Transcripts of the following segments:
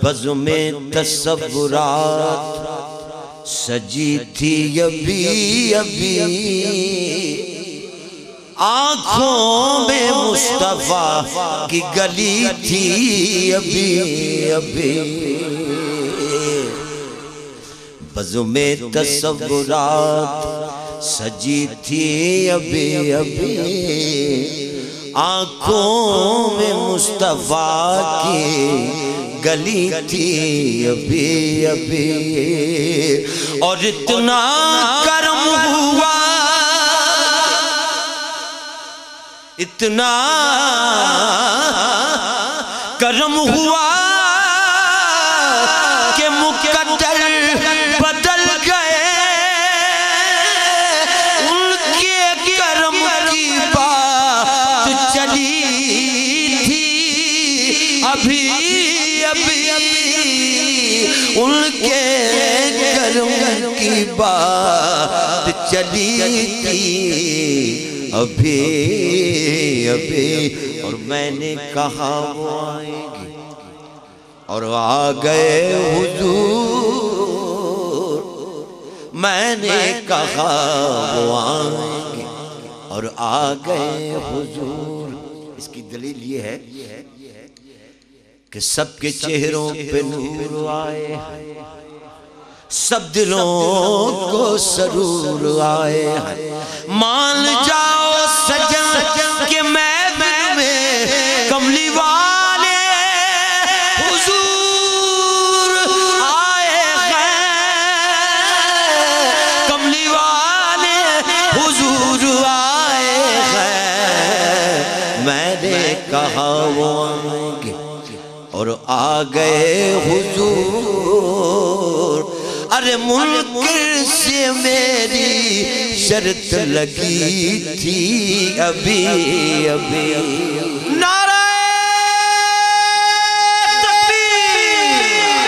بزم تصورات سجی تھی ابھی ابھی آنکھوں میں مصطفیٰ کی گلی تھی ابھی ابھی بزم تصورات سجی تھی ابھی ابھی آنکھوں میں مصطفیٰ کی گلی تھی ابھی ابھی اور اتنا کرم ہوا اتنا کرم ہوا کہ مقدر بدل گئے ان کے کرم کی بات چلی تھی ابھی ابھی ان کے کرم کی بات چلی تھی ابھی ابھی اور میں نے کہا وہ آئیں گے اور آ گئے حضور میں نے کہا وہ آئیں گے اور آ گئے حضور اس کی دلیل یہ ہے کہ سب کے چہروں پہ نور آئے سب دلوں کو سرور آئے مان جاؤ سجن کہ میں کملی والے حضور آئے ہیں کملی والے حضور آئے ہیں میں نے کہا وہ آئیں گے اور آ گئے حضور ارے منکر سے میری شرط لگی تھی ابھی ابھی نعرہ تکبیر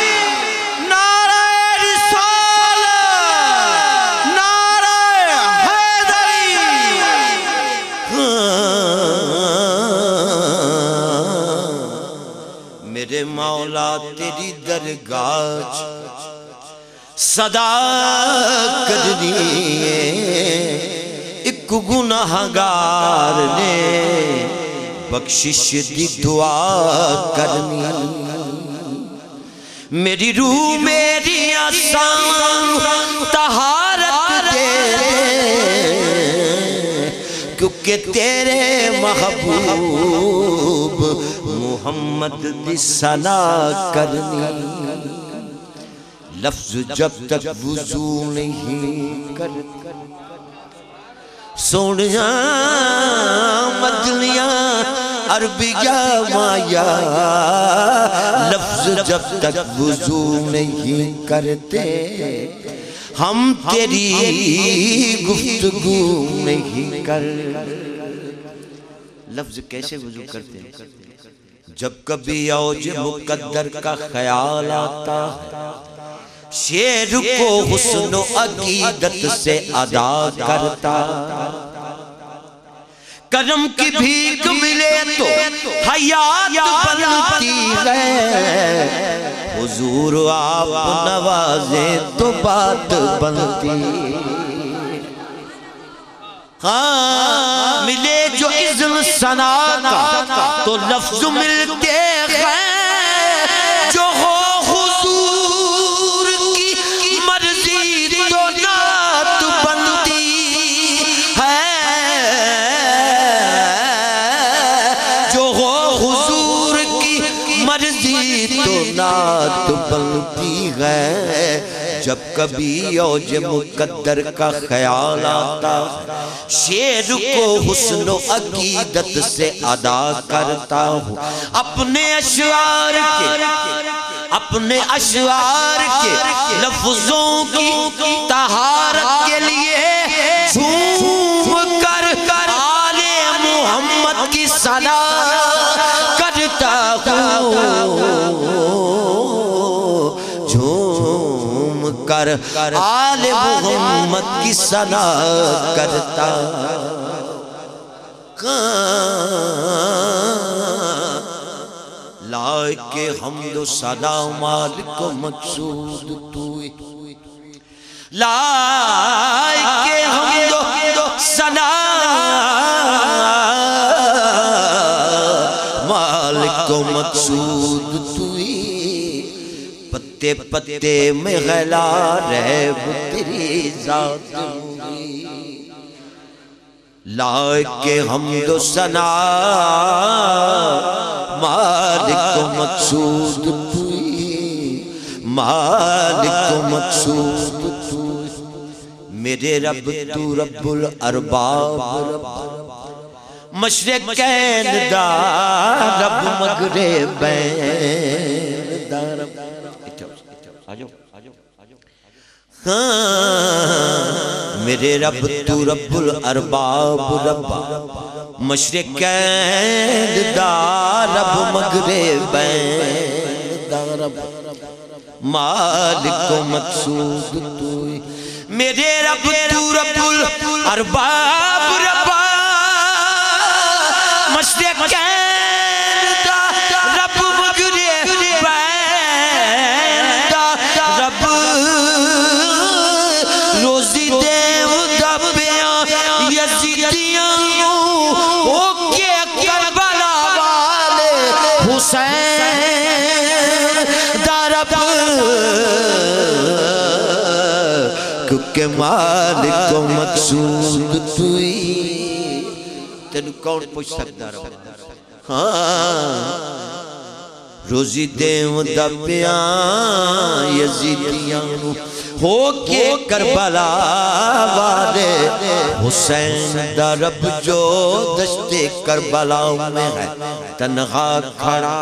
نعرہ رسالت نعرہ حیدری میرے مولا تیری درگاہ صدا کرنی ہے ایک گناہگار نے بخشش دی دعا کرنی میری روح میری آسان طہارت دے کیونکہ تیرے محبوب محمد دی ثنا کرنی لفظ جب تک وضو نہیں کرتا سونیاں مدنیاں عربیہ مایا لفظ جب تک وضو نہیں کرتے ہم تیری گفتگو نہیں کرتے لفظ کیسے وضو کرتے ہیں جب کبھی اوج مقدر کا خیال آتا شعر کو حسن و عقیدت سے ادا کرتا کرم کی بھیک ملے تو حیات بنتی ہے حضور آپ نوازے تو بات بنتی ہاں ملے جو اذن ثنا کا تو لفظ ملتے ہیں جو ہو نعت بنتی ہے جب کبھی اوج مقدر کا خیال آتا شعر کو حسن و عقیدت سے ادا کرتا ہوں اپنے اشعار کے لفظوں کی طہارت کے لیے جھوم کر آل محمد ثنا کرتا ہوں جھوم کر آل محمد کی ثنا کرتا لائق حمد و ثنا مالک و مقصود توئی لائق حمد و ثنا مالک و مقصود توئی پتے پتے میں غلا رہب تیری ذات ہوئی لائق حمد و ثنا مالک و مقصود توئی مالک و مقصود توئی میرے رب تو رب الارباب مشرقین دا رب مغربین دا رب میرے رب تو رب الارباب رب مشرقین دا رب مغربین دا رب مالک و مقصود توئی میرے رب تو رب الارباب رب مشرقین دا رب مغربین دا رب روزی دیو دا بیاں یزیدیاں اوکے کربلا والے حسین دا رب کیونکہ مالک و مقصود توئی تینو کون پوچھ سکتا رہا روزی دیو دا بیاں یزیدیاں ہو کے کربلا والے حسین دا رب جو دشت کربلا میں ہے تنہا کھڑا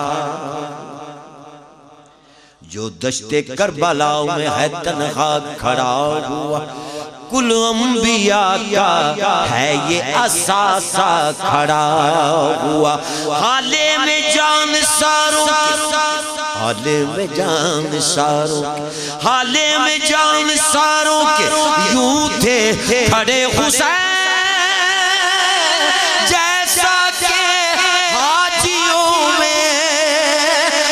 جو دشت کربلا میں ہے تنہا کھڑا ہوا کل انبیاء کا ہے یہ اساسہ کھڑا ہوا حالے میں جان ساروں حالے میں جان ساروں حالے میں جان ساروں کے یوں تھے کھڑے حسین جیسا کہ حاجیوں میں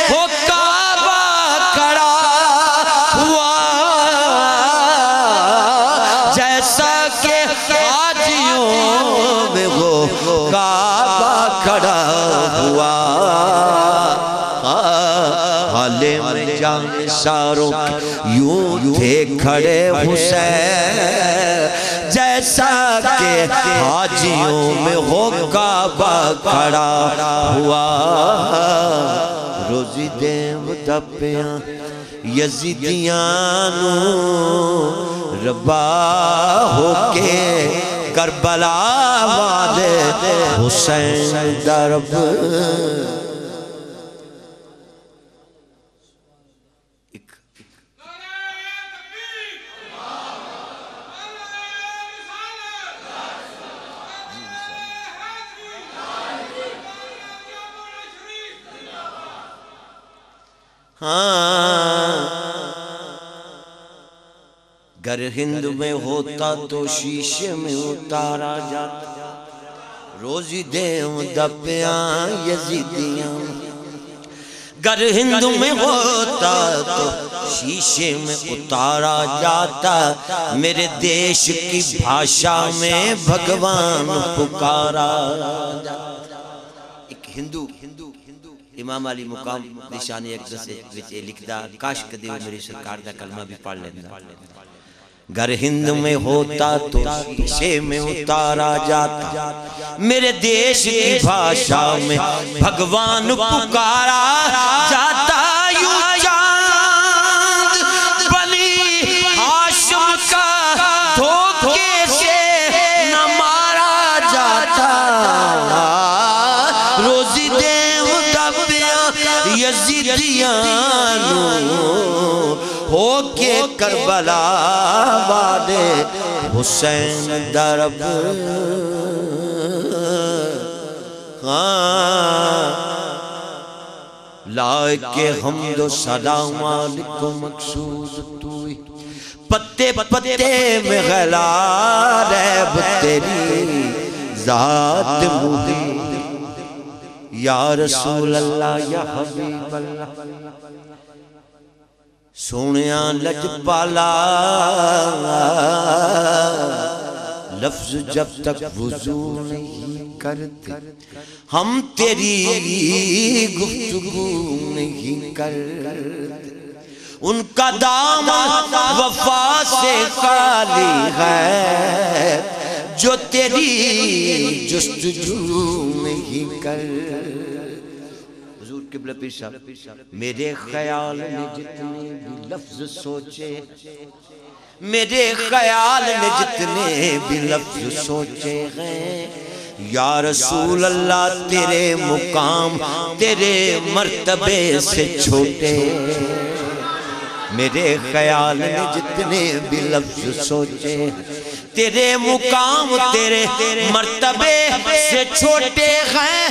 وہ کعبہ کھڑا ہوا جیسا کہ حاجیوں میں وہ کعبہ کھڑا ہوا حالے میں جان ساروں یوں تھے کھڑے حسین جیسا کہ حاجیوں میں ہو کعبہ کھڑا ہوا روزی دیو دبیاں یزیدیاں ربا ہو کے کربلا والے حسین دا رب گر ہند میں ہوتا تو شیشے میں اتارا جاتا روزی دیو دبیاں یزیدیاں گر ہند میں ہوتا تو شیشے میں اتارا جاتا میرے دیش کی بھاشا میں بھگوان پکارا ایک ہندو امام علی مقام نشانی اقدس سے لکھدا کاش کدے میری سرکار دا کلمہ بھی پڑھ لینا گر ہند میں ہوتا تو شیشے میں اتارا جاتا میرے دیش کی بھاشا میں بھگوان پکارا جاتا یوں چاند بنی ہاشم کا دھوکے سے نہ مارا جاتا روزی دیو دبیاں یزیدیاں ہو کے کربلا والے حسین دا رب لائے حمد و سلام مالک و مقصود توئی پتے پتے میں غلا ریب تیری ذات مہی یا رسول اللہ یا حبیب اللہ سونیاں لج پالا لفظ جب تک وضو نہیں کرتے ہم تیری گفتگو نہیں کرتے ان کا دامن وفا سے خالی ہے جو تیری جستجو نہیں کرتے حضور قبلہ پیر صاحب میرے خیال میں جتنے بھی لفظ سوچے میرے خیال میں جتنے بھی لفظ سوچے ہیں یا رسول اللہ تیرے مقام تیرے مرتبے سے چھوٹے میرے خیال میں جتنے بھی لفظ سوچے تیرے مقام تیرے مرتبے سے چھوٹے ہیں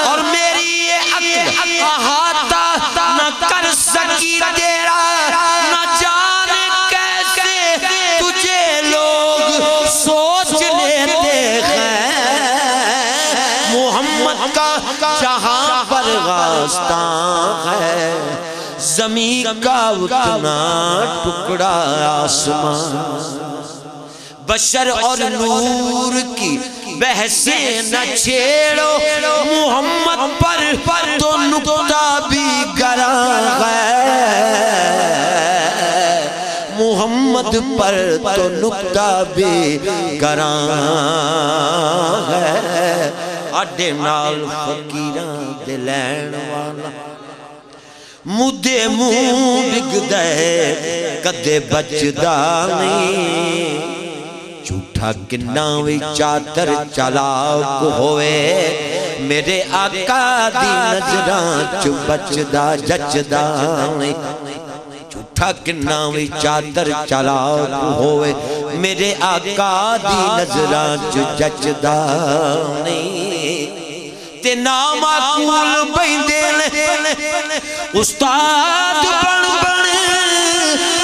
اور میری عقل احاطہ نہ کر سکی تیرا نہ جانے کیسے تجھے لوگ سوچ لیتے ہیں محمد کا جہاں پر واسطہ ہے زمین کا اتنا ٹکڑا آسمان بشر اور نور کی بحثیں نہ چھیڑو محمد پر تو نکتہ بھی گراں ہے محمد پر تو نکتہ بھی گراں ہے اڈے نال فقیران دے لین والا مدے منہ بگ دے کدے بچدا نہیں جھوٹا کناوی چادر چلاک ہوئے میرے آقا دی نظران چو بچدا جچدا نہیں جھوٹا کناوی چادر چلاک ہوئے میرے آقا دی نظران چو جچدا نہیں تے نامعقول بیندے استاد بن بن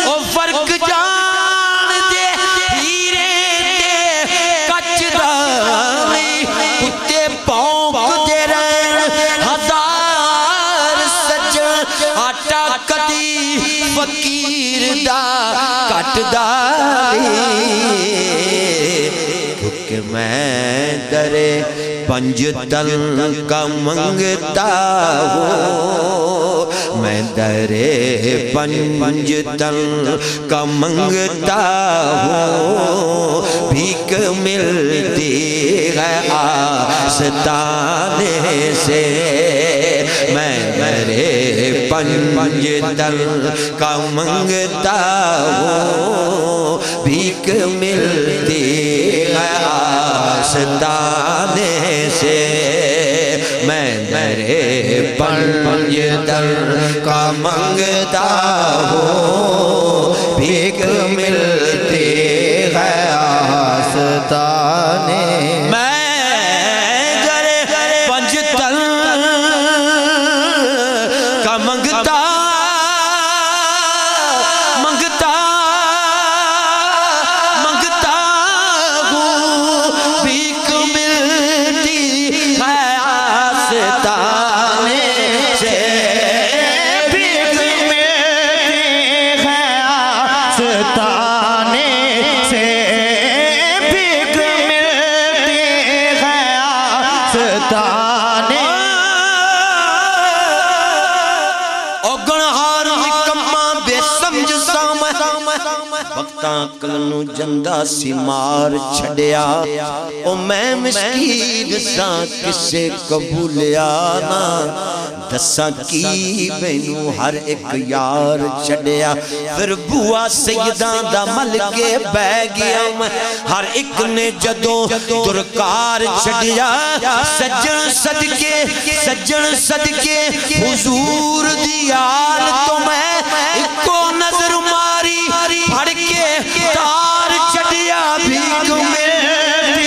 او فرق جان دے ہیرے دے کچ دانی کتے پونک دے رہن ہزار سجن آٹا کدی فقیر دا کٹ داری کیونکہ میں درے پنج تن کا منگتا ہوں میں درے پنج تن کا منگتا ہوں بھیک ملتی ہے آستانے سے میں درے پنج تن کا منگتا ہوں بھیک ملتی ہے آستانے سے میں درے پنج تن کا منگتا ہوں بھیک ملتی ہے آستانے میں درے پنج تن کا منگتا وقتاں کلنو جندہ سی مار چھڑیا او میں مسکین ساں کسے قبولیا نا دساں کی بینو ہر ایک یار چھڑیا پھر بوا سیدان دا مل کے بہ گیا میں ہر ایک نے جدوں درکار چھڑیا سجن صدقے حضور دیار تو میں ایک کو نظر ماری پڑھ کے تار چڑیا بھیک ملتی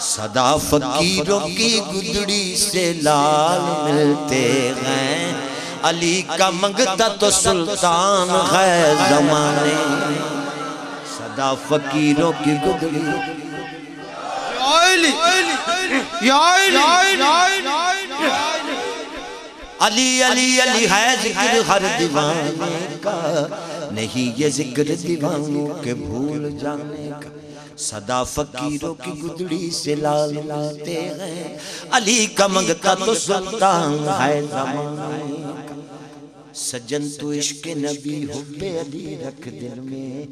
صدا فقیروں کی گدڑی سے لال ملتے ہیں علی کا منگتا تو سلطان ہے زمانے صدا فقیروں کی گدڑی علی علی علی ہے ذکر ہر دیوانے کا نہیں یہ ذکر دیوانوں کے بھول جانے کا صدا فقیروں کی گدڑی سے لال ملتے ہیں علی کا منگتا تو سلطان ہے زمانے کا سجن تو عشق نبی حب علی رکھ دل میں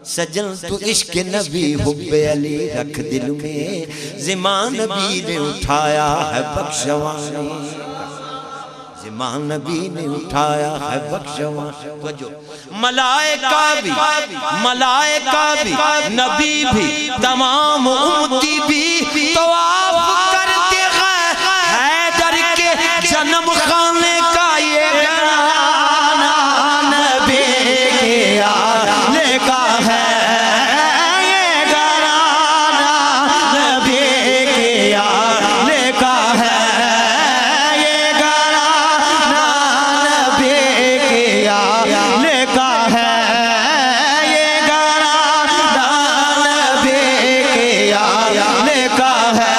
سجن تو عشق نبی حب علی رکھ دل میں زمان نبی نے اٹھایا ہے بخشوانے زمان نبی نے اٹھایا ہے بخشوانے ملائکہ بھی نبی بھی تمام امتی بھی طواف کرتے ہیں حیدر کے جنم خانے کا یہ گھرانہ نبی کے آنے کا ہے یہ گھرانہ نبی کے آنے کا ہے یہ گھرانہ نبی کے آنے کا ہے یہ گھرانہ نبی کے آنے کا ہے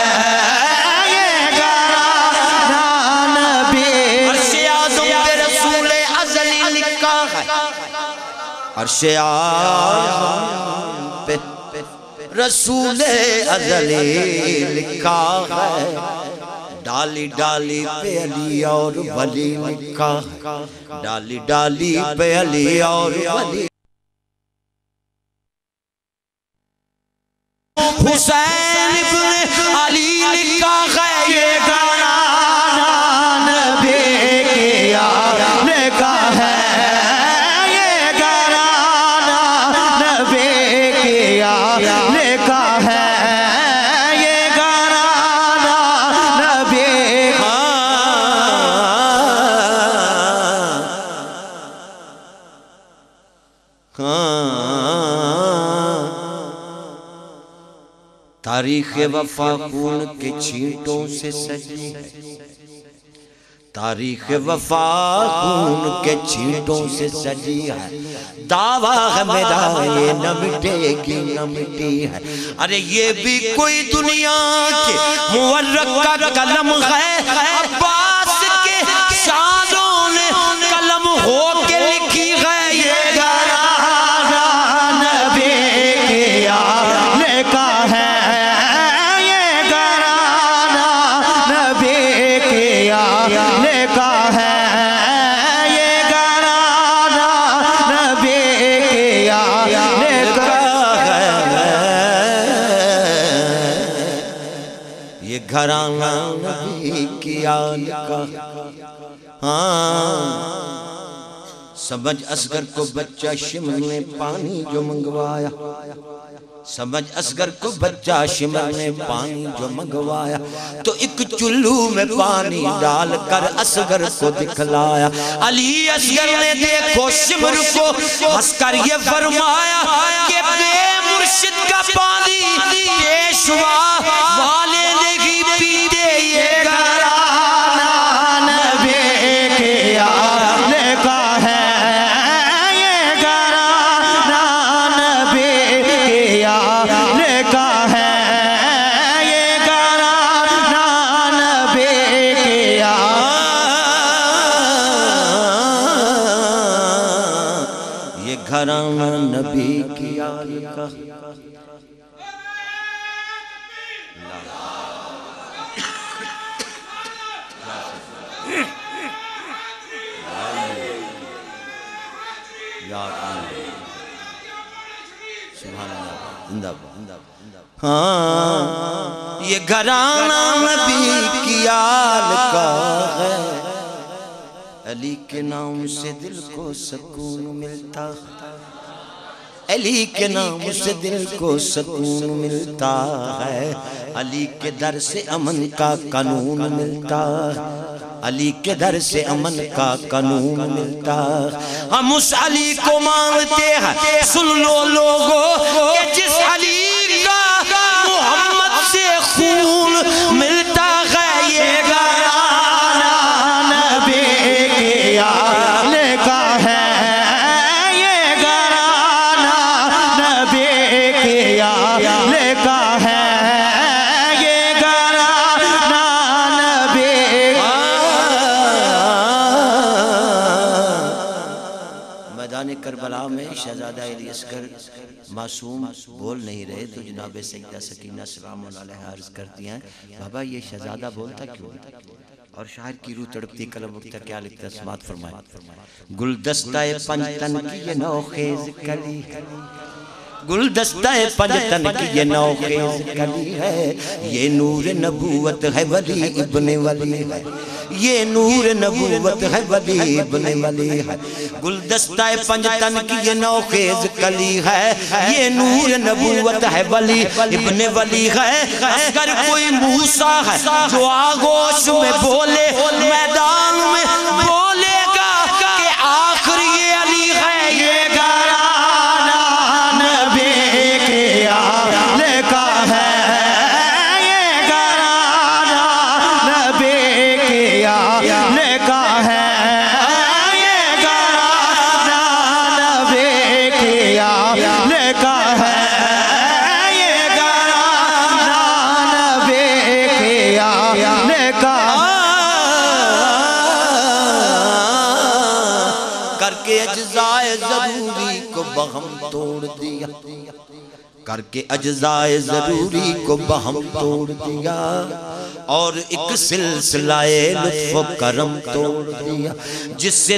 یہ گھرانہ نبی عرش اعظم پہ رسول ازلی لکھا ہے عرش اعظم پہ رسول ازلی لکھا ہے ڈالی ڈالی پہ علی اور ولی لکھا ہے ڈالی ڈالی پہ علی اور ولی حسین ابن علی لکھا ہے یہ گھرانہ نبی کے آنے کا ہے یہ گھرانہ نبی کے آنے کا ہے یہ گھرانہ نبی تاریخ وفا خون کے چھینٹوں سے سجی ہے تاریخ وفا خون کے چھینٹوں سے سجی ہے دعویٰ ہے میرا یہ نہ مٹے گی نہ مٹی ہے ارے یہ بھی کوئی دنیا کے مورخ کا قلم ہے عباس کے شانوں نے قلم ہو کے لکھی ہے یہ گھرانہ نبی کے آنے کا ہے یہ گھرانہ نبی کے آنے کا ہے یہ گھرانہ نبی کے آنے کا ہے یہ گھرانہ نبی کی آنے کا سمجھ اصغر کو بچہ شمر نے پانی جو منگوایا سمجھ اصغر کو بچہ شمر نے پانی جو منگوایا تو ایک چلو میں پانی ڈال کر اصغر کو دکھلایا علی اصغر نے دیکھو شمر کو ہنس کر یہ فرمایا کہ بے مرشد کا پانی پیشوا والے نہیں پیتے یہ گھرانہ نبی کے آنے کا ہے یہ گھرانہ نبی کے آنے کا ہے یہ گھرانہ نبی کے یہ گھرانہ نبی کی آنے کا ہاں یہ گھرانہ نبی کی آل کا ہے علی کے نام سے دل کو سکون ملتا علی کے نام سے دل کو سکون ملتا ہے علی کے در سے امن کا قانون ملتا ہے علی کے در سے امن کا قانون ملتا ہم اس علی کو مانتے ہیں سن لو لوگو کہ جس علی کا محمد سے خون ملتا ہے یہ گھرانہ نبی کے آلے کا ہے یہ گھرانہ نبی کے آلے کا ہے یہ گھرانہ نبی میدان کربلا میں شہزادہ علی اصغر معصوم بول نہیں رہے تو جناب سیدہ سکینہ سلام اللہ علیہ عرض کرتی ہیں بابا یہ شہزادہ بولتا کیوں؟ اور شاعر کی روح تڑپتی قلم اٹھتا کیا لکھتا سماعت فرمائے گلدستہ پنجتن کی یہ نوخیز کلی گلدستہ پنجتن کی یہ نوخیز کلی ہے یہ نور نبوت ہے ولی ابن ولی ہے یہ نور نبوت ہے ولی ابن ولی ہے گلدستہ پنجتن کی یہ نوخیز کلی ہے یہ نور نبوت ہے ولی ابن ولی ہے اگر کوئی موسیٰ ہے جو آغوش میں بولے میدان میں بولے گا کہ آخر یہ علی ہے یہ گھرانہ نبی کے آلے کا ہے یہ گھرانہ نبی کے آلے کا ہے یہ گھرانہ نبی کے آلے کا ہے یہ گھرانہ نبی کے آلے کا کر کے اجزائے ضروری کو بہم توڑ دیا کر کے اجزائے ضروری کو بہم توڑ دیا اور ایک سلسلہ لطف و کرم توڑ دیا جس سے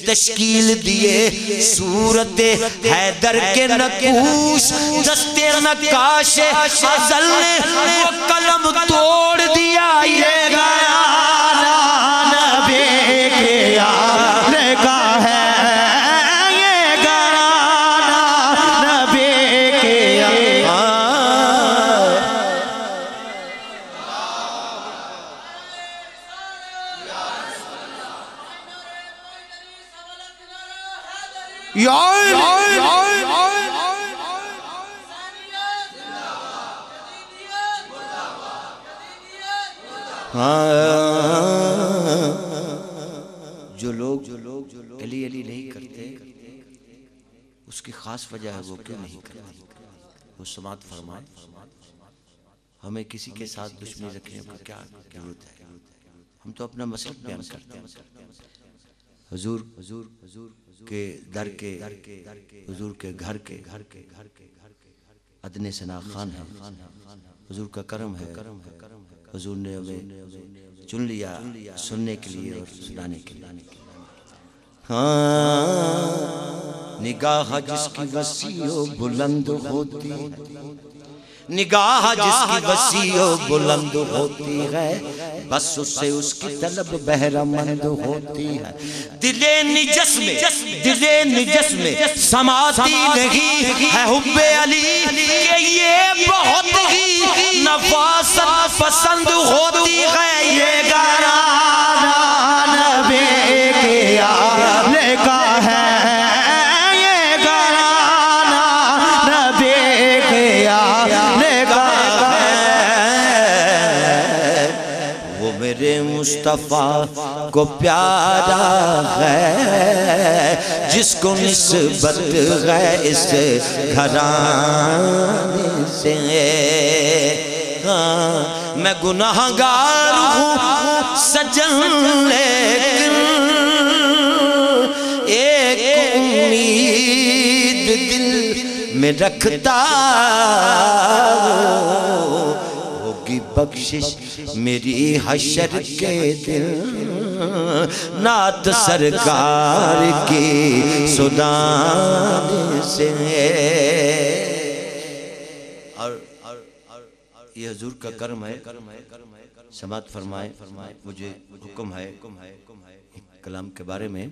تشکیل دیے صورت حیدر کے نقوش دست نقاش ازل نے وہ قلم توڑ دیا یہ گھرانہ نبی کے آلے کا ہے یہ گھرانہ نبی کے جو لوگ علی علی نہیں کرتے اس کی خاص وجہ ہے وہ کیوں نہیں کرتے وہ سماعت فرمائے ہمیں کسی کے ساتھ دشمنی رکھنے کو کیا ضرورت ہے ہم تو اپنا مسئلہ بیان کرتے ہیں حضور کے در کے حضور کے گھر کے ادنے ثنا خان ہے حضور کا کرم ہے حضور نے ہمیں چن لیا سننے کے لیے اور سنانے کے لیے نگاہ جس کی وسیع و بلند ہوتی ہے نگاہ جس کی وسیع و بلند ہوتی ہے بس اس سے اس کی طلب بہرہ مند ہوتی ہے دل نجس میں سماتی نہیں ہے حب علی کہ یہ بہت ہی نفاست پسند ہوتی ہے یہ گھرانہ نبی کے آلے کا ہے یہ گھرانہ نبی کے آلے کا ہے وہ میرے مصطفیٰ کو پیارا ہے جس کو نسبت ہے اس گھرانے سے میں گناہگار ہوں سجن لیکن ایک امید دل میں رکھتا ہوگی بخشش میری حشر کے دن نعت سرکار کی سنانے سے اور یہ حضور کا کرم ہے سماعت فرمائے مجھے حکم ہے کلام کے بارے میں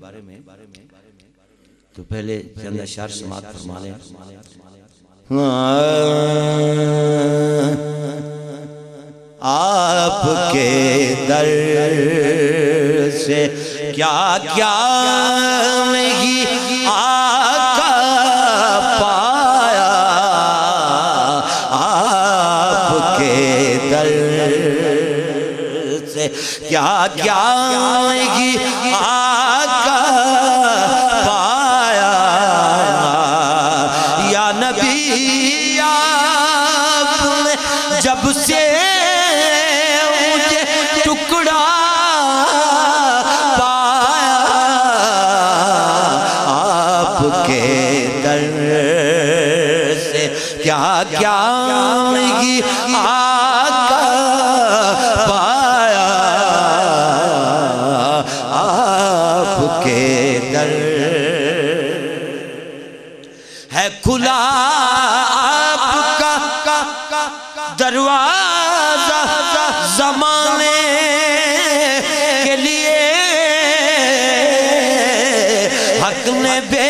تو پہلے چند اشعار سماعت فرمانے آپ کے در سے کیا کیا نہیں آقا پایا سے کیا کیا ہی آقا پایا یا نبی آپ نے جب سے مجھے ٹکڑا پایا آپ کے در سے کیا کیا ہی آقا پایا آپ کے در ہے کھلا آپ کا دروازہ زمانے کے لیے حق نے بے